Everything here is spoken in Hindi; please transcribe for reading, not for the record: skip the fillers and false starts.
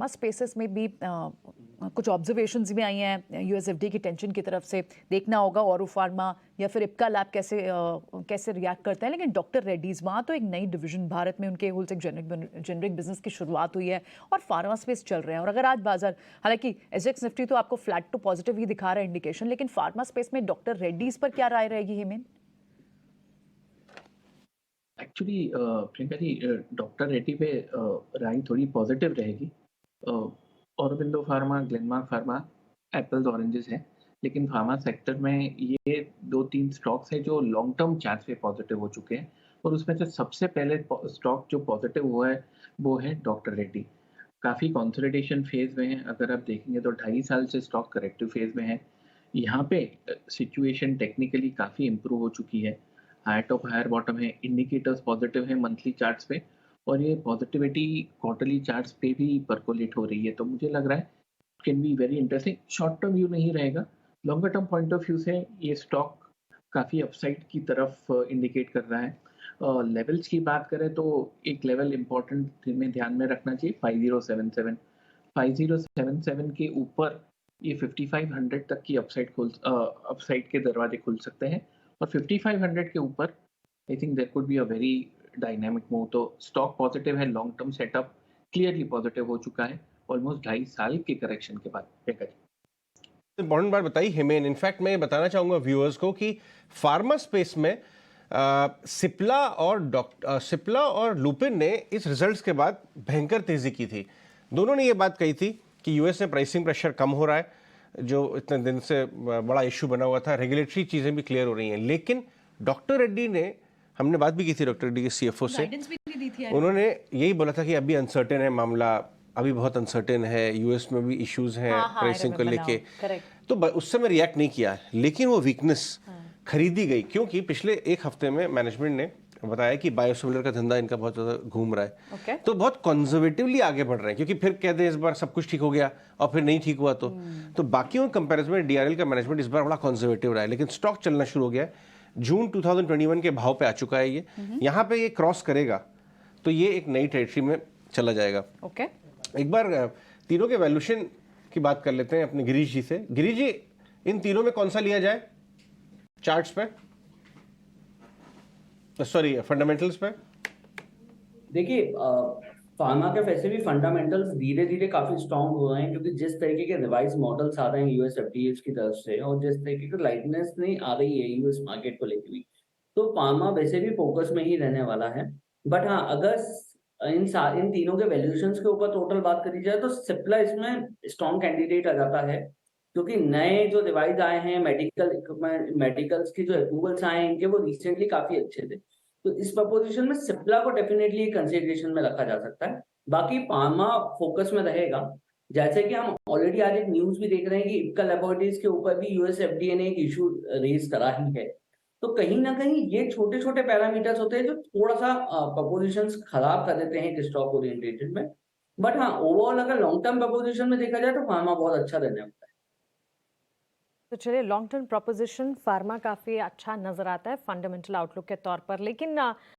स्पेसेस में भी कुछ ऑब्जर्वेशंस भी आई हैं यूएसएफडी की टेंशन की तरफ से। देखना होगा औरो फार्मा या फिर इप्का लैब कैसे रिएक्ट करता है। लेकिन डॉक्टर रेड्डीज वहाँ तो एक नई डिवीजन भारत में उनके होलसेल जेनरिक बिजनेस की शुरुआत हुई है और फार्मा स्पेस चल रहे हैं। और अगर आज बाजार, हालांकि एसजेएक्स निफ्टी तो आपको फ्लैट टू पॉजिटिव ही दिखा रहा है इंडिकेशन, लेकिन फार्मा स्पेस में डॉक्टर रेड्डीज पर क्या राय रहेगी हेमेन? एक्चुअली प्रियंका जी, डॉक्टर रेड्डी पे राय थोड़ी पॉजिटिव रहेगी। Aurobindo pharma, Glenmark pharma apples oranges है, लेकिन फार्मा सेक्टर में ये 2-3 स्टॉक्स हैं जो लॉन्ग टर्म चार्ट पे पॉजिटिव हो चुके हैं और उसमें से सबसे पहले स्टॉक जो पॉजिटिव हुआ है वो है डॉक्टर रेड्डी। काफ़ी कंसोलिडेशन फेज में है। अगर आप देखेंगे तो 2.5 साल से स्टॉक करेक्टिव फेज में है। यहाँ पे सिचुएशन टेक्निकली काफ़ी इम्प्रूव हो चुकी है। हायर टॉप हायर बॉटम है, इंडिकेटर्स पॉजिटिव है मंथली चार्ट्स पे और ये पॉजिटिविटी क्वार्टरली चार्ट्स पे भी परकोलेट हो रही है। तो मुझे लग रहा है can be very interesting. Short term view नहीं रहेगा, longer term point of view से ये स्टॉक काफ़ी अपसाइड की तरफ इंडिकेट कर रहा है। लेवल्स की बात करें तो एक लेवल इम्पोर्टेंट में ध्यान में रखना चाहिए 5077। 5077 के ऊपर ये 5500 तक की अपसाइड के दरवाजे खुल सकते हैं और 5500 के ऊपर I think there could be a very dynamic move. तो स्टॉक पॉजिटिव है, long term setup clearly positive हो चुका है ऑलमोस्ट 2.5 साल के करेक्शन के बाद। इंपॉर्टेंट बात बताई हिमेन। इनफैक्ट मैं ये बताना चाहूंगा व्यूअर्स को कि फार्मा स्पेस में सिप्ला और लुपिन ने इस रिजल्ट्स के बाद भयंकर तेजी की थी। दोनों ने ये बात कही थी कि यूएस में प्राइसिंग प्रेशर कम हो रहा है, जो इतने दिन से बड़ा इशू बना हुआ था, रेगुलेटरी चीजें भी क्लियर हो रही हैं। लेकिन डॉक्टर रेड्डी ने, हमने बात भी की थी डॉक्टर रेड्डी के सीएफओ से, उन्होंने यही बोला था कि अभी अनसर्टेन है मामला, अभी बहुत अनसर्टेन है, यूएस में भी इश्यूज हैं प्राइसिंग को लेके। तो उस समय रिएक्ट नहीं किया, लेकिन वो वीकनेस खरीदी गई क्योंकि पिछले एक हफ्ते में मैनेजमेंट ने बताया कि बायोसिमिलर का धंधा इनका बहुत ज्यादा घूम रहा है। तो बहुत कंजर्वेटिवली आगे बढ़ रहे हैं क्योंकि फिर कहते हैं इस बार सब कुछ ठीक हो गया और फिर नहीं ठीक हुआ। तो बाकियों के कंपैरिजन में डीआरएल का मैनेजमेंट इस बार बड़ा कंजर्वेटिव रहा है, लेकिन स्टॉक चलना शुरू हो गया है। जून 2021 के भाव पे आ चुका है ये। यहाँ पे ये क्रॉस करेगा तो ये एक नई टेरिटरी में चला जाएगा। एक बार तीनों के वैल्यूएशन की बात कर लेते हैं अपने गिरीश जी से। गिरीश जी, इन तीनों में कौन सा लिया जाए चार्ट्स पे, सॉरी फंडामेंटल्स पे? देखिए, फार्मा के वैसे भी फंडामेंटल्स धीरे धीरे काफी स्ट्रांग हो रहे हैं क्योंकि जिस तरीके के रिवाइज मॉडल्स आ रहे हैं यूएस एफडीए की तरफ से और जिस तरीके की लाइटनेस नहीं आ रही है यूएस मार्केट को लेकर भी, तो फार्मा वैसे भी फोकस में ही रहने वाला है। बट हाँ, अगर इन तीनों के वैल्यूएशंस के ऊपर टोटल बात करी जाए तो सिप्ला इसमें स्ट्रॉन्ग कैंडिडेट आ जाता है क्योंकि नए जो डिवाइस आए हैं, मेडिकल इक्विपमेंट, मेडिकल्स की जो अप्रूवल्स आए हैं इनके, वो रिसेंटली काफी अच्छे थे। तो इस प्रपोजिशन में सिप्ला को डेफिनेटली कंसिडरेशन में रखा जा सकता है। बाकी फार्मा फोकस में रहेगा। जैसे कि हम ऑलरेडी आज एक न्यूज भी देख रहे हैं कि इप्का लैबोरेटरीज के ऊपर भी यूएस एफडीए ने एक इशू रेज करा ही है। तो कहीं ना कहीं ये छोटे छोटे पैरामीटर्स होते हैं जो थोड़ा सा प्रपोजिशंस खराब कर देते हैं एक स्टॉक ओरिएंटेटेड में। बट हाँ, ओवरऑल अगर लॉन्ग टर्म प्रपोजिशन में देखा जाए तो फार्मा बहुत अच्छा रहने वाला है। तो चलिए, लॉन्ग टर्म प्रोपोजिशन फार्मा काफी अच्छा नजर आता है फंडामेंटल आउटलुक के तौर पर। लेकिन